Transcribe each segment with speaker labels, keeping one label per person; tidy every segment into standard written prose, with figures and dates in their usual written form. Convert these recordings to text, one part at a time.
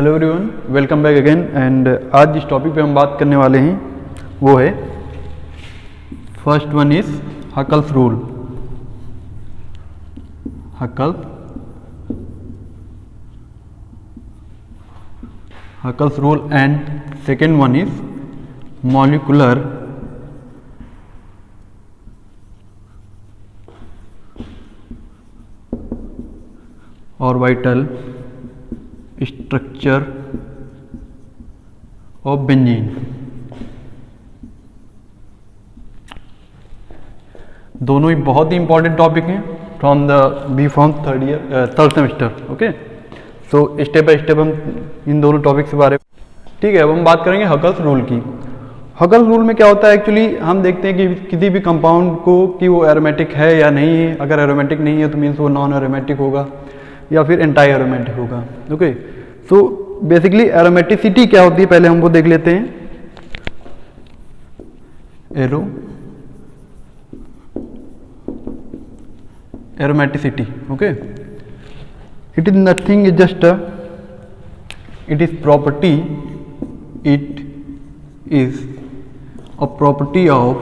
Speaker 1: Hello everyone, welcome back again. And आज जिस topic पे हम बात करने वाले हैं वो है first one is Huckel's rule. Huckel's rule and second one is molecular orbital structure of benzene. दोनों ही बहुत ही इंपॉर्टेंट टॉपिक हैं from third semester. Okay, so step by step हम इन दोनों टॉपिक के बारे में, ठीक है। अब हम बात करेंगे हकल्स रूल की। हकल्स रूल में क्या होता है, एक्चुअली हम देखते हैं कि किसी भी कंपाउंड को कि वो एरोमेटिक है या नहीं है। अगर एरोमेटिक नहीं है तो मीन्स वो नॉन एरोमेटिक होगा या फिर एंटाई एरोमेटिक होगा। ओके, सो बेसिकली एरोमेटिसिटी क्या होती है पहले हम वो देख लेते हैं। Aromaticity, okay, it is nothing, is just it is property, it is a property of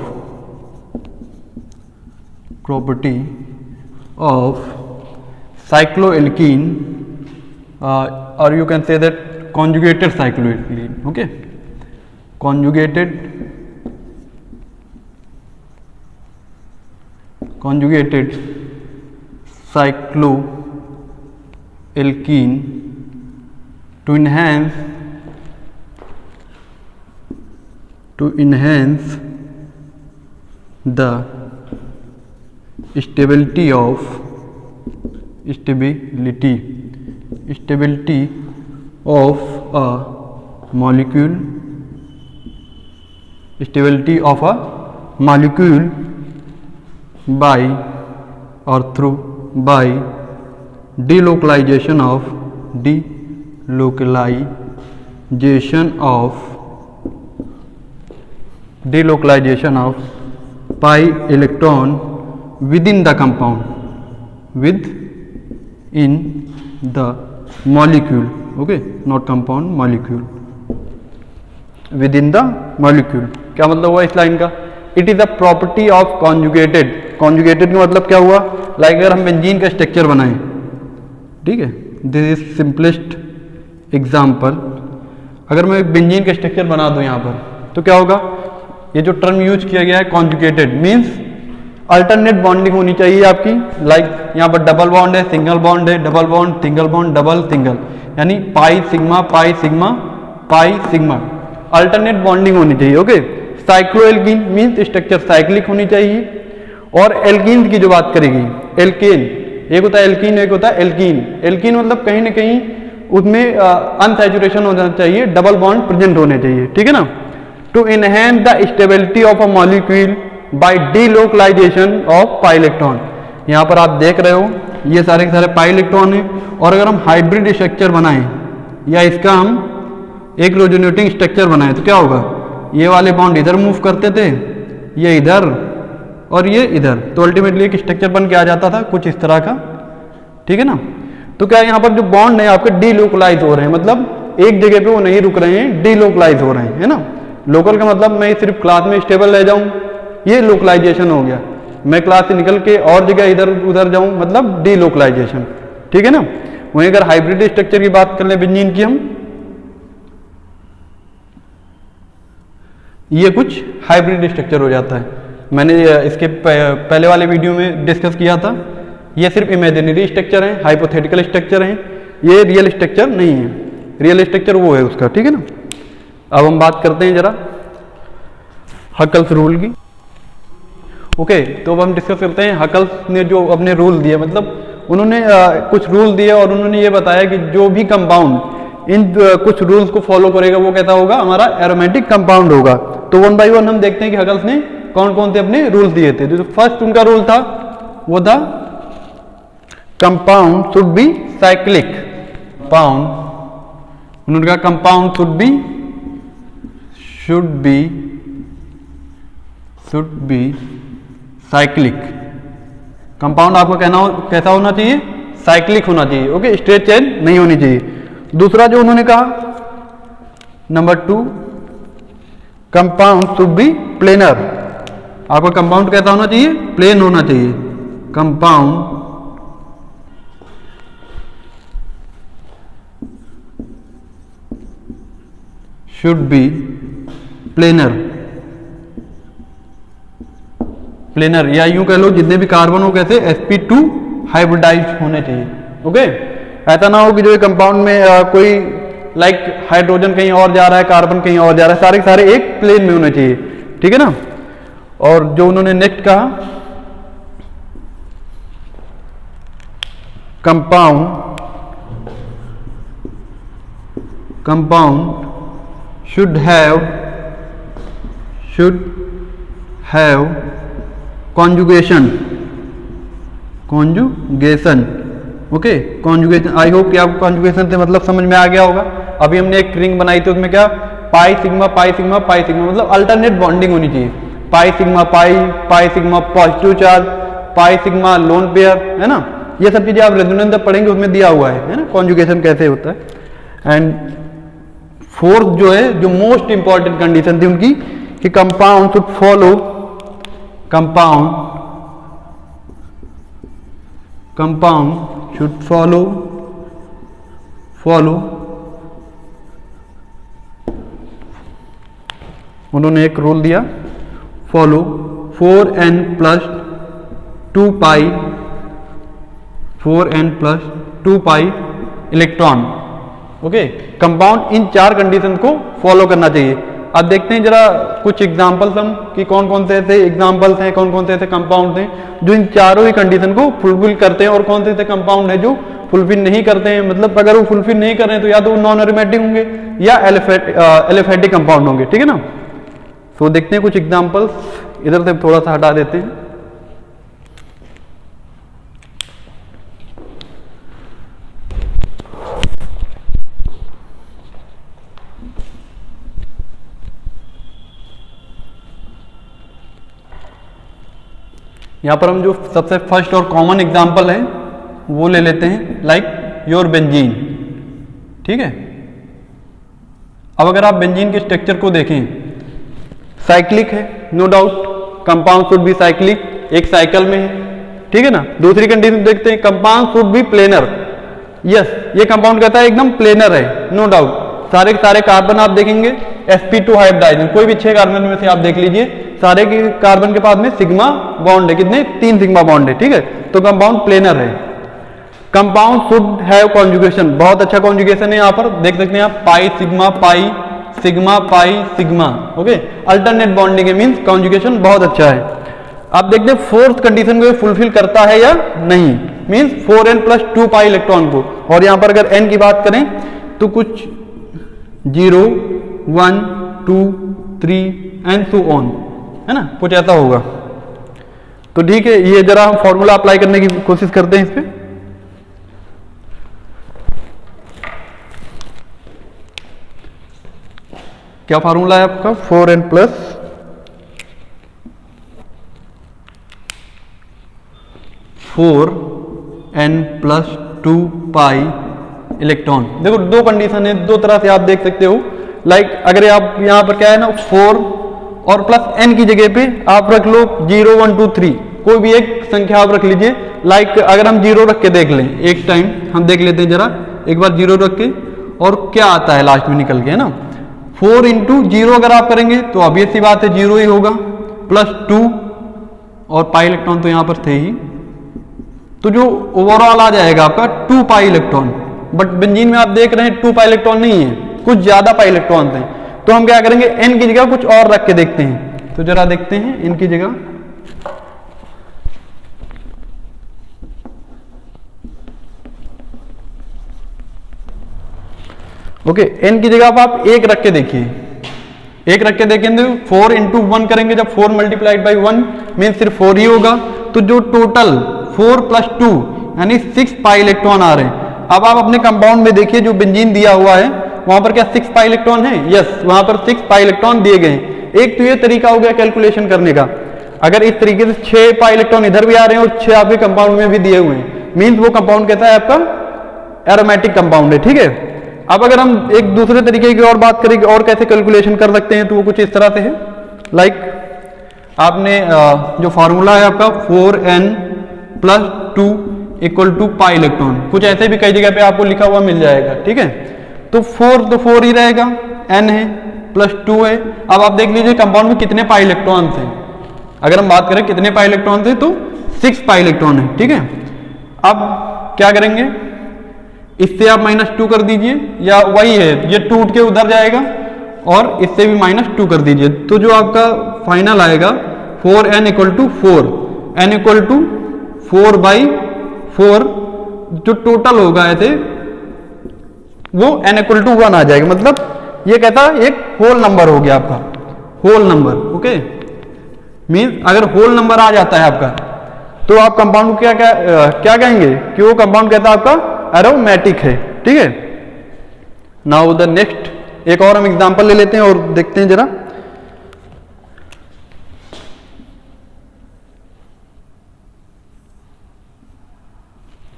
Speaker 1: cycloalkene, or you can say that conjugated cycloalkene. Okay, conjugated cycloalkene to enhance the stability of a molecule, by or through by delocalization of pi electron within the compound, in the molecule. Okay, not compound, molecule, within the molecule। क्या मतलब हुआ इस line का? It is a property of conjugated. Conjugated का मतलब क्या हुआ, like अगर हम बेंजीन का स्ट्रक्चर बनाएं, ठीक है, दिस इज सिंपलेस्ट एग्जाम्पल। अगर मैं बेंजीन का स्ट्रक्चर बना दूं यहाँ पर तो क्या होगा, ये जो टर्म यूज किया गया है कॉन्जुगेटेड मीन्स अल्टरनेट बॉन्डिंग होनी चाहिए आपकी। लाइक यहाँ पर डबल बॉन्ड है, सिंगल बॉन्ड है, double bond, single bond, double single, यानी pi sigma pi sigma pi sigma, alternate bonding होनी चाहिए। Okay, cycloalkene means structure cyclic होनी चाहिए। और एल्कीन की जो बात करेगी, एल्केन एक होता है एल्कीन, एक होता है एल्कीन। एल्कीन मतलब कहीं ना कहीं उसमें अनसैचुरेशन होना चाहिए, डबल बॉन्ड प्रेजेंट होने चाहिए, ठीक है ना। To enhance the stability of a molecule by delocalisation of pi electron. यहाँ पर आप देख रहे हो ये सारे के सारे पाई इलेक्ट्रॉन हैं। और अगर हम हाइब्रिड स्ट्रक्चर बनाएं या इसका हम एक रेजोनेटिंग स्ट्रक्चर बनाएं तो क्या होगा, ये वाले बॉन्ड इधर मूव करते थे, ये इधर और ये इधर, तो अल्टीमेटली एक स्ट्रक्चर बन के आ जाता था कुछ इस तरह का, ठीक है ना। तो क्या यहाँ पर जो बॉन्ड है आपके डिलोकलाइज हो रहे हैं, मतलब एक जगह पे वो नहीं रुक रहे हैं, डिलोकलाइज हो रहे हैं, है ना। लोकल का मतलब मैं सिर्फ क्लास में स्टेबल रह जाऊं, ये लोकलाइजेशन हो गया। मैं क्लास से निकल के और जगह इधर उधर जाऊं, मतलब डिलोकलाइजेशन, ठीक है ना। वहीं अगर हाइब्रिड स्ट्रक्चर की बात कर लें बेंजीन की हम, ये कुछ हाइब्रिड स्ट्रक्चर हो जाता है। मैंने इसके पहले वाले वीडियो में डिस्कस किया था, ये सिर्फ इमेजिनरी स्ट्रक्चर है, हाइपोथेटिकल स्ट्रक्चर है, ये रियल स्ट्रक्चर नहीं है। रियल स्ट्रक्चर वो है उसका, ठीक है ना। अब हम बात करते हैं जरा हकल्स रूल की। ओके, तो अब हम डिस्कस करते हैं हकल्स ने जो अपने रूल दिए, मतलब उन्होंने कुछ रूल दिए और उन्होंने ये बताया कि जो भी कंपाउंड इन कुछ रूल्स को फॉलो करेगा वो कहता होगा हमारा एरोमेटिक कंपाउंड होगा। तो वन बाय वन हम देखते हैं कि हकल्स ने कौन कौन से अपने रूल्स दिए थे। जो फर्स्ट उनका रूल था वो था कंपाउंड शुड बी साइक्लिक। उन्होंने कहा compound should be cyclic. Compound आपका कहना कैसा होना चाहिए, साइक्लिक होना चाहिए। ओके, स्ट्रेट चेन नहीं होनी चाहिए। दूसरा जो उन्होंने कहा number 2, compound should be planar. आपका कंपाउंड कैसा होना चाहिए? प्लेन होना चाहिए। Compound should be planar. Planar या यूं कह लो जितने भी कार्बन हो कैसे sp2 हाइब्रिडाइज्ड होने चाहिए। ओके, ऐसा ना हो कि जो कंपाउंड में कोई लाइक हाइड्रोजन कहीं और जा रहा है, कार्बन कहीं और जा रहा है, सारे सारे एक प्लेन में होने चाहिए। ठीक है ना। और जो उन्होंने नेक्स्ट कहा, compound should have conjugation। Okay, conjugation. I hope कि आपको कॉन्जुगेशन से मतलब समझ में आ गया होगा। अभी हमने एक रिंग बनाई थी, उसमें क्या पाई sigma pi sigma pi sigma मतलब अल्टरनेट बॉन्डिंग होनी चाहिए। पाई sigma pi sigma positive charge, pi sigma lone pair, है ना। ये सब चीजें आप रेजोनेंस जब पढ़ेंगे उसमें दिया हुआ है ना, कॉन्जुगेशन कैसे होता है। एंड फोर्थ जो है, जो मोस्ट इंपॉर्टेंट कंडीशन थी उनकी, कि कंपाउंड शुड फॉलो उन्होंने एक रूल दिया, follow 4n + 2 pi electron. Okay, compound in 4 condition को फॉलो करना चाहिए। अब देखते हैं जरा कुछ एग्जांपल्स हम, कि कौन कौन से ऐसे एग्जांपल्स हैं, कौन कौन से ऐसे कंपाउंड हैं जो इन चारों ही कंडीशन को फुलफिल करते हैं, और कौन से ऐसे कंपाउंड हैं जो फुलफिल नहीं करते हैं। मतलब अगर वो फुलफिल नहीं कर रहे हैं तो या तो वो नॉन एरोमेटिक होंगे या एलिफेटिक कंपाउंड होंगे। ठीक है ना। तो देखते हैं कुछ एग्जाम्पल्स, इधर से थोड़ा सा हटा देते हैं। यहां पर हम जो सबसे फर्स्ट और कॉमन एग्जाम्पल है वो ले लेते हैं, लाइक योर बेंजीन। ठीक है। अब अगर आप बेंजीन के स्ट्रक्चर को देखें, साइक्लिक है, no doubt, compound should be cyclic, एक साइकिल में है। ठीक है ना। दूसरी कंडीशन देखते हैं, compound should be planar. Yes, ये कंपाउंड कहता है एकदम प्लेनर है, नो डाउट। सारे के सारे कार्बन आप देखेंगे sp2 हाइब्रिडाइज्ड, कोई भी 6 कार्बन में से आप देख लीजिए, सारे के कार्बन के पास में सिग्मा बॉन्ड है, कितने 3 सिग्मा बॉन्ड है। ठीक है, तो कंपाउंड प्लेनर है। कंपाउंड शुड हैव कॉन्जुगेशन, बहुत अच्छा कॉन्जुगेशन है। यहां पर देख सकते हैं आप, पाई sigma pi sigma. Okay, alternate bonding है, मींस कॉन्जुगेशन बहुत अच्छा है। अब देखते हैं फोर्थ कंडीशन को फुलफिल करता है या नहीं, मींस 4n + 2 पाई इलेक्ट्रॉन को। और यहां पर अगर n की बात करें तो कुछ 0 1 2 3 एंड सो ऑन, है ना, कुछ ऐसा होगा। तो ठीक है, ये जरा हम फॉर्मूला अप्लाई करने की कोशिश करते हैं इस पे। क्या फार्मूला है आपका? 4n + 2 pi electron. देखो दो कंडीशन है, दो तरह से आप देख सकते हो। लाइक अगर आप यहां पर क्या है ना, 4 और +n की जगह पे आप रख लो 0 1 2 3, कोई भी एक संख्या आप रख लीजिए। लाइक अगर हम 0 रख के देख लें, एक टाइम हम देख लेते हैं जरा, एक बार 0 रख के, और क्या आता है लास्ट में निकल के, है ना। 4 × 0 अगर आप करेंगे तो ऑब्वियस सी बात है 0 ही होगा, +2 और पाई इलेक्ट्रॉन तो यहां पर थे ही, तो जो ओवरऑल आ जाएगा आपका 2 पाई इलेक्ट्रॉन। बट बेंजीन में आप देख रहे हैं 2 पाई इलेक्ट्रॉन नहीं है, कुछ ज्यादा पाई इलेक्ट्रॉन थे। तो हम क्या करेंगे, n की जगह कुछ और रख के देखते हैं। तो जरा देखते हैं n की जगह, ओके, n की जगह आप 1 रख के देखिए, 1 रख के देखेंगे 4 × 1 करेंगे, जब 4 × 1 मीन सिर्फ 4 ही होगा। तो जो टोटल 4 + 2 यानी 6 पाई इलेक्ट्रॉन आ रहे हैं। अब आप अपने कंपाउंड में देखिए, जो बेंजीन दिया हुआ है वहां पर क्या 6 पाई इलेक्ट्रॉन है? यस, वहां पर 6 पाई इलेक्ट्रॉन दिए गए हैं। एक तो ये तरीका हो गया कैलकुलेशन करने का। अगर इस तरीके से 6 पाई इलेक्ट्रॉन इधर भी आ रहे हैं और 6 आपके कंपाउंड में भी दिए हुए हैं, मीन्स वो कंपाउंड कहता है आपका एरोमेटिक कंपाउंड है। ठीक है, अब अगर हम एक दूसरे तरीके की और बात करें और कैसे कैलकुलेशन कर सकते हैं, तो वो कुछ इस तरह से है। लाइक आपने जो फॉर्मूला है आपका 4n+2 = पाई इलेक्ट्रॉन, कुछ ऐसे भी कई जगह पे आपको लिखा हुआ मिल जाएगा, ठीक है। तो 4 ही रहेगा, n है +2 है। अब आप देख लीजिए कंपाउंड में कितने पाई इलेक्ट्रॉन्स हैं। अगर हम बात करें कितने पाई इलेक्ट्रॉन्स हैं तो 6 पाई इलेक्ट्रॉन है, ठीक है। अब क्या करेंगे, इससे आप -2 कर दीजिए, या वही है ये टूट के उधर जाएगा और इससे भी -2 कर दीजिए, तो जो आपका फाइनल आएगा 4n = 4, n = 4/4, जो टोटल होगा ऐसे वो n = 1 आ जाएगा। मतलब ये कहता है एक होल नंबर हो गया आपका, होल नंबर, ओके। मीन्स अगर होल नंबर आ जाता है आपका तो आप कंपाउंड को क्या कहेंगे कि वो कंपाउंड कहता है आपका एरोमेटिक है, ठीक है। नाउ द नेक्स्ट एक और हम एग्जांपल ले लेते हैं और देखते हैं जरा।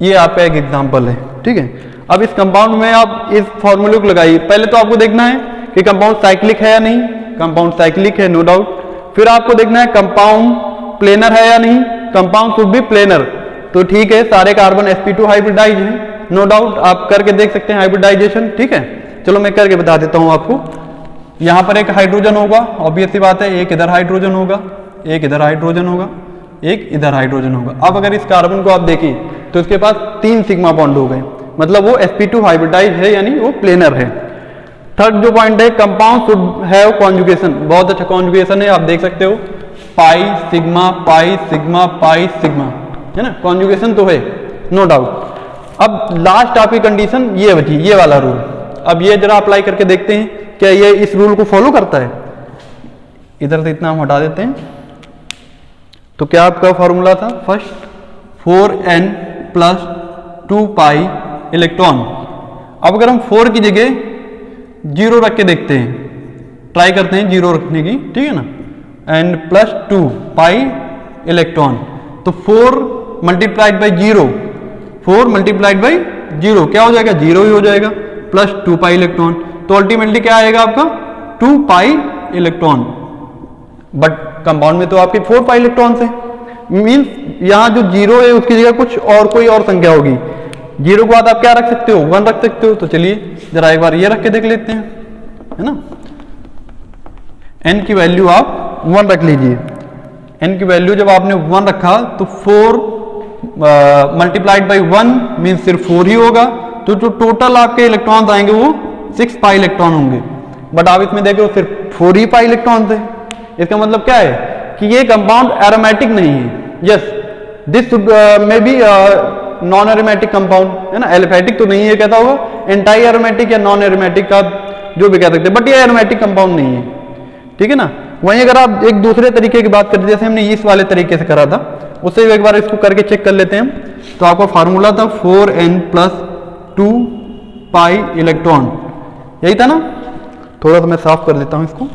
Speaker 1: ये आपका एक एग्जांपल है, ठीक है। अब इस कंपाउंड में आप इस फॉर्मूले को लगाइए। पहले तो आपको देखना है कि कंपाउंड साइक्लिक है या नहीं, कंपाउंड साइक्लिक है, नो डाउट। फिर आपको देखना है कंपाउंड प्लेनर है या नहीं, कंपाउंड शुड बी प्लेनर, तो ठीक है, सारे कार्बन sp2 हाइब्रिडाइज हैं, नो डाउट। आप करके देख सकते हैं हाइब्रिडाइजेशन, ठीक है। चलो मैं करके बता देता हूं आपको। यहां पर एक हाइड्रोजन होगा, ऑब्वियस सी बात है, एक इधर हाइड्रोजन होगा, एक इधर हाइड्रोजन होगा, एक इधर हाइड्रोजन होगा। अब अगर इस कार्बन को आप देखिए तो इसके पास 3 सिग्मा बॉन्ड हो गए, मतलब वो sp2 हाइब्रिडाइज है, यानी वो प्लेनर है। थर्ड जो पॉइंट है, कंपाउंड शुड हैव कॉन्जुगेशन, बहुत अच्छा कॉन्जुगेशन है, आप देख सकते हो पाई sigma pi sigma pi sigma, है ना, कॉन्जुगेशन तो है, नो डाउट। अब लास्ट आपकी कंडीशन ये बची, ये वाला रूल। अब ये जरा अप्लाई करके देखते हैं क्या ये इस रूल को फॉलो करता है। इधर से इतना हम हटा देते हैं। तो क्या आपका फॉर्मूला था, फर्स्ट 4n+2 पाई इलेक्ट्रॉन। अब अगर हम 4 की जगह 0 रख के देखते हैं, ट्राई करते हैं 0 रखने की, ठीक है ना, n+2 पाई इलेक्ट्रॉन, तो 4 × 0, 4 × 0 क्या हो जाएगा, 0 ही हो जाएगा, +2 पाई इलेक्ट्रॉन। तो अल्टीमेटली क्या आएगा आपका 2 पाई इलेक्ट्रॉन। बट कंपाउंड में तो आपके 4 पाई इलेक्ट्रॉन्स हैं, मीन्स यहां जो 0 है उसकी जगह कुछ और कोई और संख्या होगी। 0 के बाद आप क्या रख सकते हो, 1 रख सकते हो। तो चलिए जरा एक बार ये रख के देख लेते हैं, है ना। n की वैल्यू आप 1 रख लीजिए। n की वैल्यू जब आपने 1 रखा तो 4 × 1 मीन्स सिर्फ 4 ही होगा, तो जो टोटल आपके इलेक्ट्रॉन्स आएंगे वो 6 पाई इलेक्ट्रॉन होंगे। बट आप इसमें देख रहे हो सिर्फ 4 ही पाई इलेक्ट्रॉन्स है। इसका मतलब क्या है कि ये कंपाउंड एरोमेटिक नहीं है। Yes, this may be non aromatic compound, है ना, एलिफेटिक तो नहीं है, कहता होगा एंटाई एरोमेटिक या नॉन एरोमेटिक का जो भी कह सकते हैं, बट ये एरोमेटिक कंपाउंड नहीं है, ठीक है ना। वहीं अगर आप एक दूसरे तरीके की बात करते, जैसे हमने इस वाले तरीके से करा था, उससे एक बार इसको करके चेक कर लेते हैं। तो आपका फार्मूला था 4n+2 पाई इलेक्ट्रॉन, यही था ना। थोड़ा सा मैं साफ कर देता हूं इसको।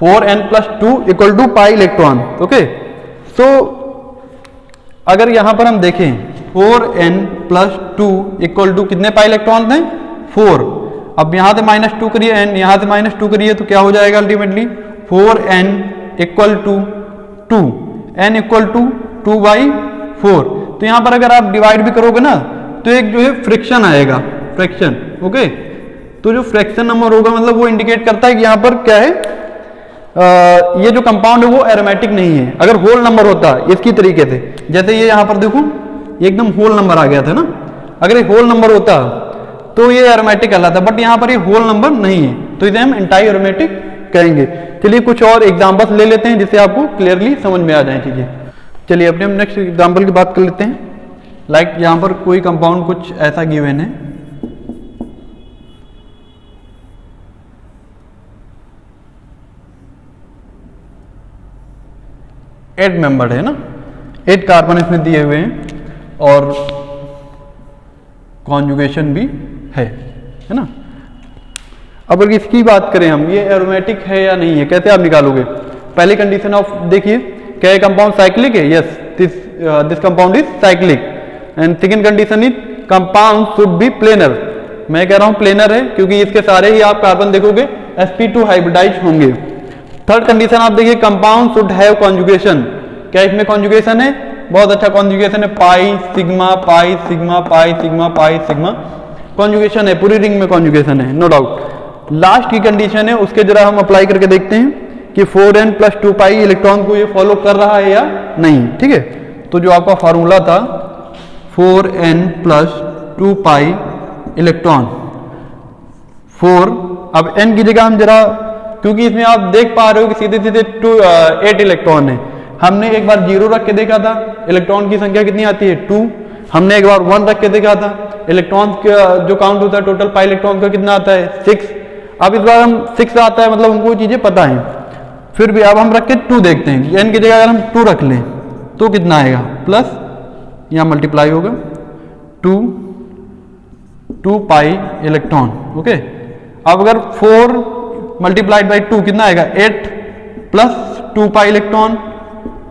Speaker 1: (4n+2 = pi electron, okay. सो अगर यहां पर हम देखें 4n+2 = कितने पाई इलेक्ट्रॉन हैं, 4। अब यहां से -2 करिए, n यहां से -2 करिए, तो क्या हो जाएगा अल्टीमेटली 4n = 2, n = 2/4। तो यहां पर अगर आप डिवाइड भी करोगे ना तो एक जो है फ्रिक्शन आएगा, फ्रैक्शन, ओके। तो जो फ्रैक्शन नंबर होगा मतलब वो इंडिकेट करता है कि यहां पर क्या है, ये जो कंपाउंड है वो एरोमेटिक नहीं है। अगर होल नंबर होता इसकी तरीके से, जैसे ये यहां पर देखो एकदम होल नंबर आ गया था ना, अगर ये होल नंबर होता तो ये एरोमेटिक कहलाता, बट यहां पर ये होल नंबर नहीं है, तो इसे हम एंटाई एरोमेटिक कहेंगे। चलिए कुछ और एग्जांपल्स ले लेते हैं जिससे आपको क्लियरली समझ में आ जाए चीजें। चलिए अपने हम नेक्स्ट एग्जांपल की बात कर लेते हैं। लाइक यहां पर कोई कंपाउंड कुछ ऐसा गिवन है, एट मेंबर्ड है ना, 8 कार्बन इसमें दिए हुए हैं और कॉन्जुगेशन भी है ना। अब अगर इसकी बात करें हम, ये एरोमेटिक है या नहीं है, कैसे आप निकालोगे। पहली कंडीशन ऑफ देखिए, क्या ये कंपाउंड साइक्लिक है, yes, this compound is cyclic. And second condition is compound should be planar. मैं कह रहा हूं प्लेनर है क्योंकि इसके सारे ही आप कार्बन देखोगे sp2 हाइब्रिडाइज होंगे। थर्ड कंडीशन आप देखिए कंपाउंड शुड हैव कॉन्जुगेशन। क्या इसमें कॉन्जुगेशन है? बहुत अच्छा कॉन्जुगेशन है, पाई sigma pi sigma pi sigma pi sigma conjugation है, पूरी रिंग में कॉन्जुगेशन है, नो डाउट। लास्ट की कंडीशन है उसके जरा हम अप्लाई करके देखते हैं कि 4n + 2 पाई इलेक्ट्रॉन को ये फॉलो कर रहा है या नहीं। ठीक है, तो जो आपका फार्मूला था 4n + 2 पाई इलेक्ट्रॉन 4, अब n की जगह हम जरा, क्योंकि इसमें आप देख पा रहे हो कि सीधे सीधे 8 इलेक्ट्रॉन है। हमने एक बार 0 रख के देखा था, इलेक्ट्रॉन की संख्या कितनी आती है 2। हमने एक बार 1 रख के देखा था, इलेक्ट्रॉन का जो काउंट होता है टोटल पाई इलेक्ट्रॉन का कितना आता है 6। अब इस बार हम 6 आता है, मतलब हमको चीजें पता है। फिर भी अब हम रख के 2 देखते हैं, n की जगह अगर हम 2 रख लें तो कितना आएगा, प्लस यहाँ मल्टीप्लाई होगा 2 पाई इलेक्ट्रॉन। ओके, अब अगर 4 × 2 कितना आएगा 8 + 2 पाई इलेक्ट्रॉन,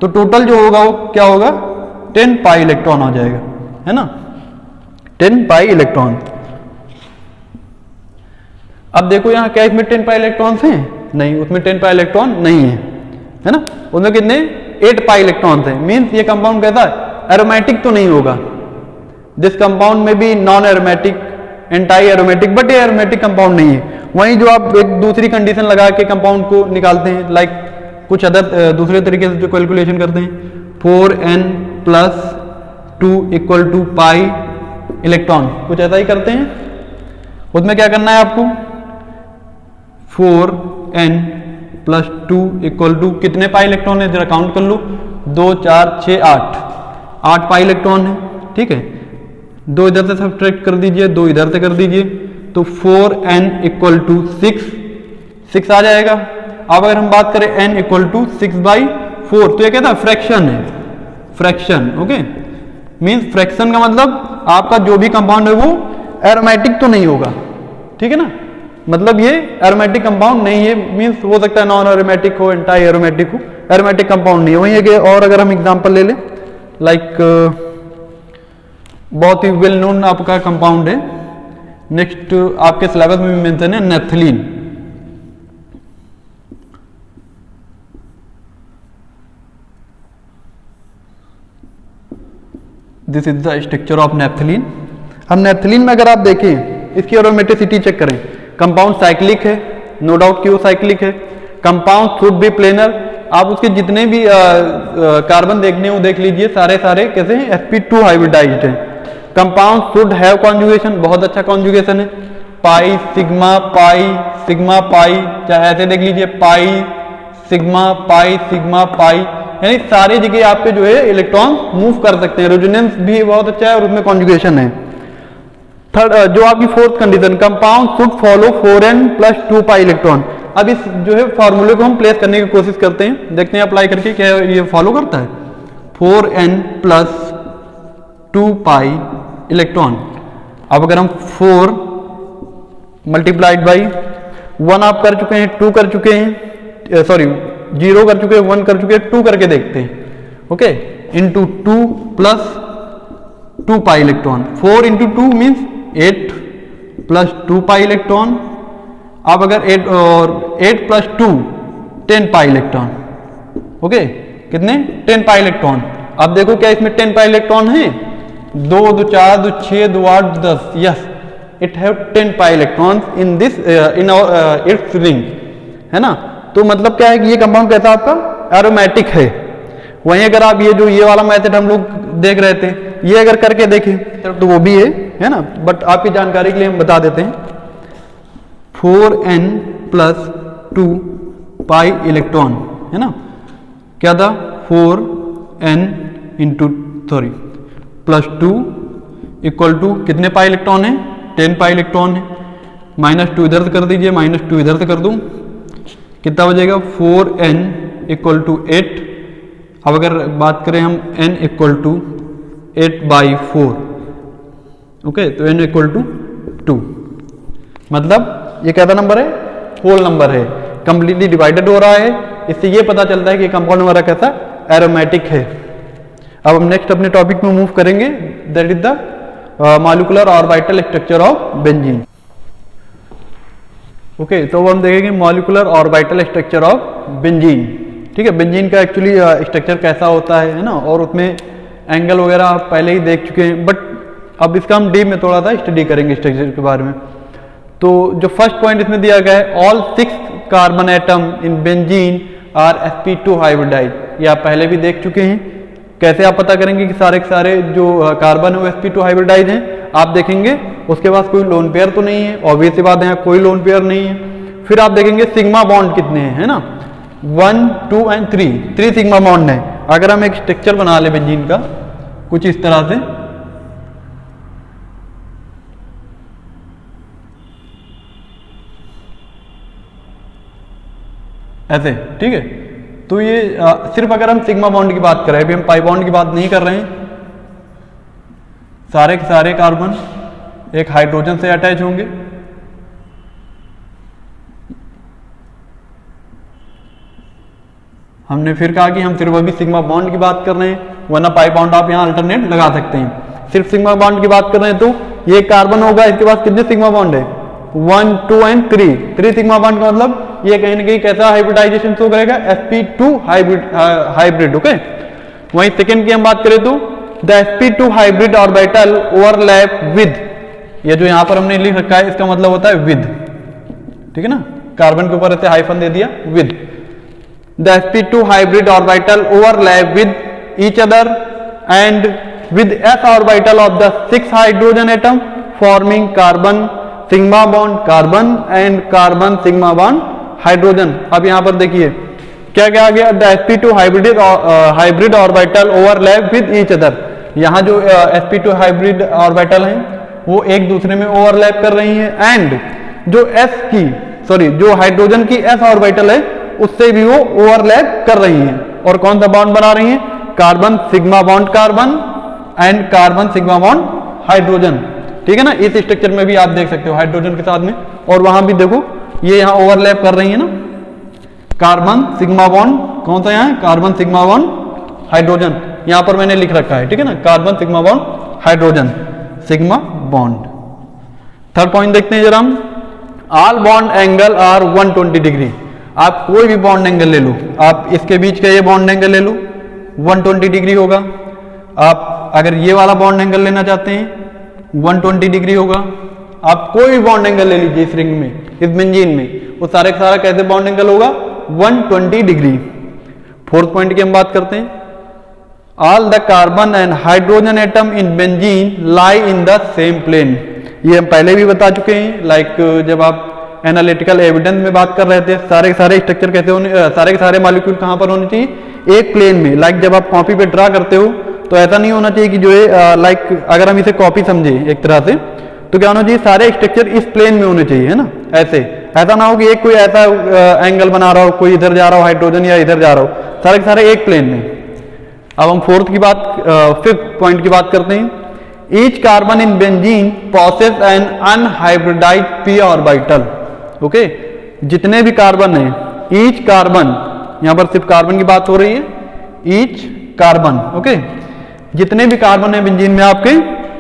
Speaker 1: तो टोटल जो होगा वो क्या होगा 10 पाई इलेक्ट्रॉन आ जाएगा, है ना, 10 पाई इलेक्ट्रॉन। अब देखो यहाँ क्या इसमें 10 पाई इलेक्ट्रॉन्स हैं? नहीं, उसमें 10 पाई इलेक्ट्रॉन नहीं है ना, उसमें कितने 8 पाई इलेक्ट्रॉन्स हैं। मीन्स ये कंपाउंड कैसा है, एरोमेटिक तो नहीं होगा। दिस कंपाउंड में भी non aromatic, anti aromatic, but ये एरोमेटिक कंपाउंड नहीं है। वहीं जो आप एक दूसरी कंडीशन लगा के कंपाउंड को निकालते हैं, लाइक कुछ अदर दूसरे तरीके से जो कैलकुलेशन करते हैं, 4n + 2 = पाई इलेक्ट्रॉन, कुछ ऐसा ही करते हैं। उसमें क्या करना है आपको, 4n + 2 = कितने पाई इलेक्ट्रॉन है, जरा काउंट कर लो, 2 4 6 8 पाई इलेक्ट्रॉन है। ठीक है, 2 इधर से सब्ट्रैक्ट कर दीजिए, 2 इधर से कर दीजिए, तो 4n = 6 आ जाएगा। अब अगर हम बात करें n = 6/4, तो ये कहता है फ्रैक्शन है, फ्रैक्शन। ओके, मीन्स फ्रैक्शन का मतलब आपका जो भी कंपाउंड है वो एरोमेटिक तो नहीं होगा। ठीक है ना, मतलब ये एरोमेटिक कंपाउंड नहीं है। मीन्स हो सकता है नॉन एरोमेटिक हो, एंटाई एरोमेटिक हो, एरोमेटिक कंपाउंड नहीं है। वही है कि और अगर हम एग्जांपल ले लें, लाइक बहुत ही वेल नोन आपका कंपाउंड है, नेक्स्ट आपके सिलेबस में भी मेंशन है, naphthalene. This is the structure of naphthalene. अब नेफ्थलीन में अगर आप देखें, इसकी एरोमेटिसिटी चेक करें, कंपाउंड साइक्लिक है, नो डाउट कि वो साइक्लिक है। कंपाउंड शुड बी प्लेनर, आप उसके जितने भी कार्बन देखने वो देख लीजिए, सारे कैसे हैं, sp2 हाइब्रिडाइज्ड है। कंपाउंड शुड हैव कॉन्जुगेशन, बहुत अच्छा कॉन्जुगेशन है, पाई सिग्मा पाई, चाहे ऐसे देख लीजिए पाई सिग्मा पाई, यानी सारी जगह आपके जो है इलेक्ट्रॉन मूव कर सकते हैं। रेजोनेंस भी बहुत अच्छा है और उसमें कॉन्जुगेशन है। थर्ड जो आपकी fourth condition, compound should follow 4n + 2 pi electron. अब इस जो है फॉर्मूले को हम प्लेस करने की कोशिश करते हैं, देखते हैं अप्लाई करके क्या ये फॉलो करता है। 4n + 2 pi electron. अब अगर हम 4 × 1 आप कर चुके हैं, 2 कर चुके हैं, सॉरी 0 कर चुके हैं, 1 कर चुके हैं, 2 करके देखते हैं। Okay, into 2 + 2 pi electron, 4 × 2 means 8 + 2 pi electron. अब अगर 8 + 2 10 पाई इलेक्ट्रॉन। ओके, कितने 10 पाई इलेक्ट्रॉन। अब देखो क्या इसमें 10 पाई इलेक्ट्रॉन है, 2 2 4 2 6 2 8 10, yes it have 10 pi electron in this in its ring, है ना। तो मतलब क्या है कि ये कंपाउंड कैसा आपका एरोमेटिक है। वहीं अगर आप ये जो ये वाला मेथड हम लोग देख रहे थे, ये अगर करके देखें तो वो भी है ना, बट आपकी जानकारी के लिए हम बता देते हैं। 4n + 2 पाई इलेक्ट्रॉन, है ना, क्या था 4n + 2 = कितने पाई इलेक्ट्रॉन है, 10 पाई इलेक्ट्रॉन है। -2 इधर से कर दीजिए, -2 इधर से कर दूं, कितना बचेगा 4n = 8। अब अगर बात करें हम n = 8/4, ओके, तो n = 2, मतलब ये कैसा नंबर है, होल नंबर है, कंप्लीटली डिवाइडेड हो रहा है। इससे ये पता चलता है कि कंपाउंड हमारा कैसा एरोमेटिक है। अब हम नेक्स्ट अपने टॉपिक में मूव करेंगे, that is the molecular orbital structure of benzene. Okay, तो हम देखेंगे molecular orbital structure of benzene. ठीक है, बेंजीन का एक्चुअली स्ट्रक्चर कैसा होता है ना, और उसमें एंगल वगैरह आप पहले ही देख चुके हैं, बट अब इसका हम डीप में थोड़ा सा स्टडी करेंगे स्ट्रक्चर के बारे में। तो जो फर्स्ट पॉइंट इसमें दिया गया है, all 6 carbon atom in benzene are sp2 hybridise. ये आप पहले भी देख चुके हैं। कैसे आप पता करेंगे कि सारे के सारे जो कार्बन है वो sp2 हाइब्रिडाइज हैं? आप देखेंगे उसके पास कोई लोन पेयर तो नहीं है, ऑब्वियस सी बात है, कोई लोन पेयर नहीं है। फिर आप देखेंगे सिग्मा बॉन्ड कितने हैं, है ना, 1, 2 एंड 3 सिग्मा बॉन्ड है। अगर हम एक स्ट्रक्चर बना ले बेंजीन का कुछ इस तरह से, ऐसे, ठीक है, तो ये सिर्फ अगर हम सिग्मा बॉन्ड की बात करें, अभी हम पाई बॉन्ड की बात नहीं कर रहे हैं। सारे के सारे कार्बन एक हाइड्रोजन से अटैच होंगे। हमने फिर कहा कि हम सिर्फ अभी सिग्मा बॉन्ड की बात कर रहे हैं, वरना पाई बॉन्ड आप यहां अल्टरनेट लगा सकते हैं। सिर्फ सिग्मा बॉन्ड की बात कर रहे हैं तो ये कार्बन होगा, इसके पास कितने सिग्मा बॉन्ड है, 1, 2 एंड 3 सिग्मा बॉन्ड का मतलब ये कहीं ना कहीं कैसा हाइब्रिडाइजेशन शो करेगा, sp2 हाइब्रिड। ओके, वहीं सेकेंड की हम बात करें तो the sp2 hybrid orbital overlap with, ये जो यहां पर हमने लिख रखा है इसका मतलब होता है विद, ठीक है ना, कार्बन के ऊपर ऐसे हाइफन दे दिया with. The sp2 hybrid orbital overlap with each other and with s orbital of the 6 hydrogen atom forming carbon sigma bond carbon and carbon sigma bond hydrogen. अब यहां पर देखिए क्या क्या आ गया, the sp2 hybrid orbital overlap with each other. यहां जो sp2 hybrid orbital हैं वो एक दूसरे में ओवरलैप कर रही हैं, एंड जो हाइड्रोजन की s ऑर्बिटल है उससे भी वो ओवरलैप कर रही हैं। और कौन सा बॉन्ड बना रही हैं, carbon sigma bond carbon and carbon sigma bond hydrogen. ठीक है ना, इस स्ट्रक्चर में भी आप देख सकते हो हाइड्रोजन के साथ में, और वहां भी देखो ये यहां ओवरलैप कर रही है ना, कार्बन सिग्मा बॉन्ड कौन सा यहाँ है, कार्बन सिग्मा बॉन्ड हाइड्रोजन, यहां पर मैंने लिख रखा है, ठीक है ना, carbon sigma bond hydrogen sigma bond. Third point देखते हैं जरा हम, all bond angle are 120 degree. आप कोई भी बॉन्ड एंगल ले लो, आप इसके बीच का ये बॉन्ड एंगल ले लो 120 डिग्री होगा। आप अगर ये वाला बॉन्ड एंगल लेना चाहते हैं 120 डिग्री होगा। आप कोई भी बॉन्ड एंगल ले लीजिए इस रिंग में, इस बेंजीन में, वो सारे का सारा कैसे बॉन्ड एंगल होगा, 120 डिग्री। फोर्थ पॉइंट की हम बात करते हैं, all the carbon and hydrogen atom in benzene lie in the same plane. ये हम पहले भी बता चुके हैं, लाइक जब आप एनालिटिकल एविडेंस में बात कर रहे थे, सारे के सारे स्ट्रक्चर कैसे होने, सारे के सारे मॉलिक्यूल कहां पर होने चाहिए, एक प्लेन में। लाइक जब आप कॉपी पे ड्रा करते हो तो ऐसा नहीं होना चाहिए कि जो है लाइक अगर हम इसे कॉपी समझे एक तरह से, तो क्या होना चाहिए, सारे स्ट्रक्चर इस प्लेन में होने चाहिए, है ना, ऐसा ना हो कि एक कोई ऐसा एंगल बना रहा हो, कोई इधर जा रहा हो हाइड्रोजन या इधर जा रहा हो, सारे के सारे एक प्लेन में। अब हम फिफ्थ पॉइंट की बात करते हैं, each carbon in benzene possess an unhybridised p orbital. Okay, जितने भी कार्बन है, ईच कार्बन, यहां पर सिर्फ कार्बन की बात हो रही है, ईच कार्बन, ओके, जितने भी कार्बन है बेंजीन में आपके,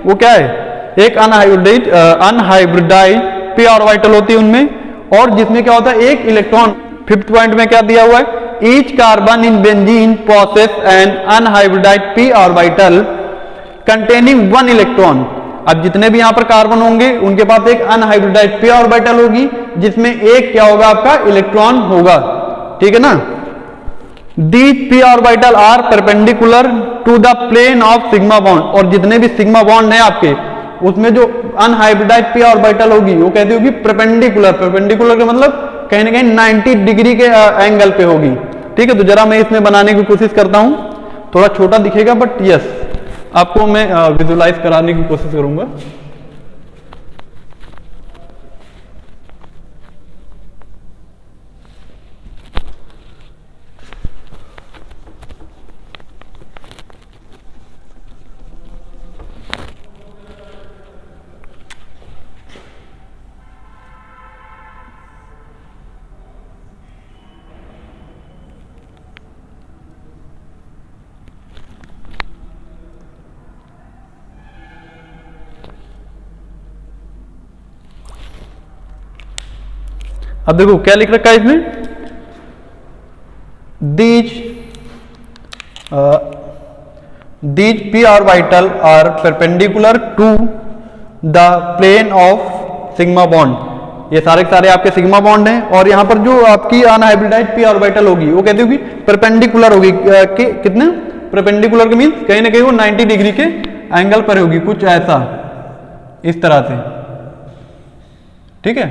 Speaker 1: वो क्या है, एक अनहाइब्रिडाइज्ड p ऑर्बिटल होती है उनमें, और जिसमें क्या होता है, एक इलेक्ट्रॉन। फिफ्थ पॉइंट में क्या दिया हुआ है, each carbon in benzene possess an unhybridised p orbital containing 1 electron. अब जितने भी यहां पर कार्बन होंगे उनके पास एक अनहाइब्रिडाइज्ड p ऑर्बिटल होगी, जिसमें एक क्या होगा, आपका इलेक्ट्रॉन होगा, ठीक है ना। These p orbital are perpendicular to the plane of sigma bond, और जितने भी सिग्मा बॉन्ड है आपके, उसमें जो अनहाइब्रिडाइज्ड p ऑर्बिटल होगी वो कैसी होगी, परपेंडिकुलर। परपेंडिकुलर का मतलब कहीं ना कहीं 90 डिग्री के एंगल पे होगी, ठीक है। तो जरा मैं इसमें बनाने की कोशिश करता हूं, थोड़ा छोटा दिखेगा बट यस, आपको मैं विजुलाइज कराने की कोशिश करूंगा। अब देखो क्या लिख रखा है इसमें, these p orbital are perpendicular to the plane of sigma bond। ये सारे के सारे आपके सिग्मा बॉन्ड हैं, और यहाँ पर जो आपकी अनहाइब्रिडाइज p ऑर्बिटल होगी वो कहती होगी परपेंडिकुलर होगी, कितने परपेंडिकुलर के मीन्स कहीं ना कहीं वो 90 डिग्री के एंगल पर होगी, कुछ ऐसा इस तरह से, ठीक है।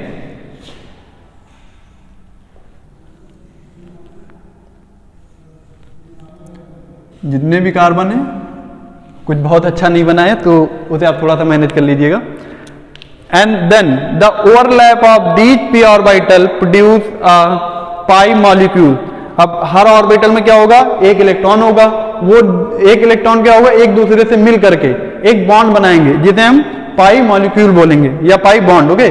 Speaker 1: जितने भी कार्बन है, कुछ बहुत अच्छा नहीं बना है तो उसे आप थोड़ा सा मैनेज कर लीजिएगा। And then the overlap of these p orbital produce a pi molecule. अब हर ऑर्बिटल में क्या होगा, एक इलेक्ट्रॉन होगा, वो एक इलेक्ट्रॉन क्या होगा, एक दूसरे से मिल करके एक बॉन्ड बनाएंगे जिसे हम पाई मॉलिक्यूल बोलेंगे या pi bond, okay.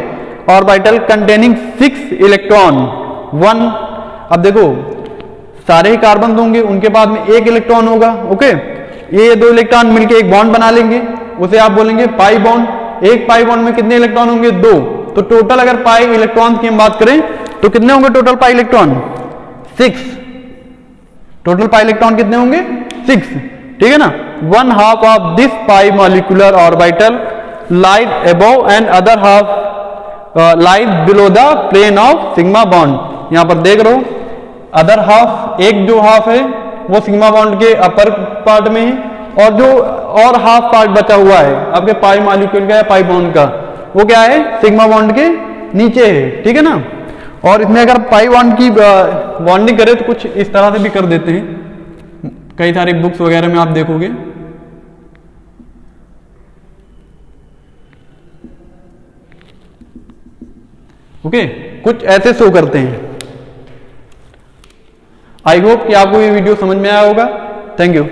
Speaker 1: Orbital containing 6 electron 1। अब देखो सारे ही कार्बन होंगे, उनके बाद में एक इलेक्ट्रॉन होगा, ओके। ये 2 इलेक्ट्रॉन मिलके एक बॉन्ड बना लेंगे, उसे आप बोलेंगे पाई बॉन्ड। एक पाई बॉन्ड में कितने इलेक्ट्रॉन होंगे, 2। तो टोटल अगर पाई इलेक्ट्रॉन की हम बात करें तो कितने होंगे total pi electron, 6। Total pi electron कितने होंगे, 6, ठीक है ना। 1/2 of this pi molecular orbital lies above and other half lies below the plane of sigma bond. यहां पर देख रहे हो अदर हाफ, एक जो हाफ है वो सिग्मा बॉन्ड के अपर पार्ट में है, और जो और हाफ पार्ट बचा हुआ है आपके पाई मॉलिक्यूल का या पाई बॉन्ड का, वो क्या है, सिग्मा बॉन्ड के नीचे है, ठीक है ना। और इसमें अगर पाई बॉन्ड की बॉन्डिंग करें तो कुछ इस तरह से भी कर देते हैं, कई सारी बुक्स वगैरह में आप देखोगे। ओके, कुछ ऐसे शो करते हैं। आई होप कि आपको ये वीडियो समझ में आया होगा। Thank you.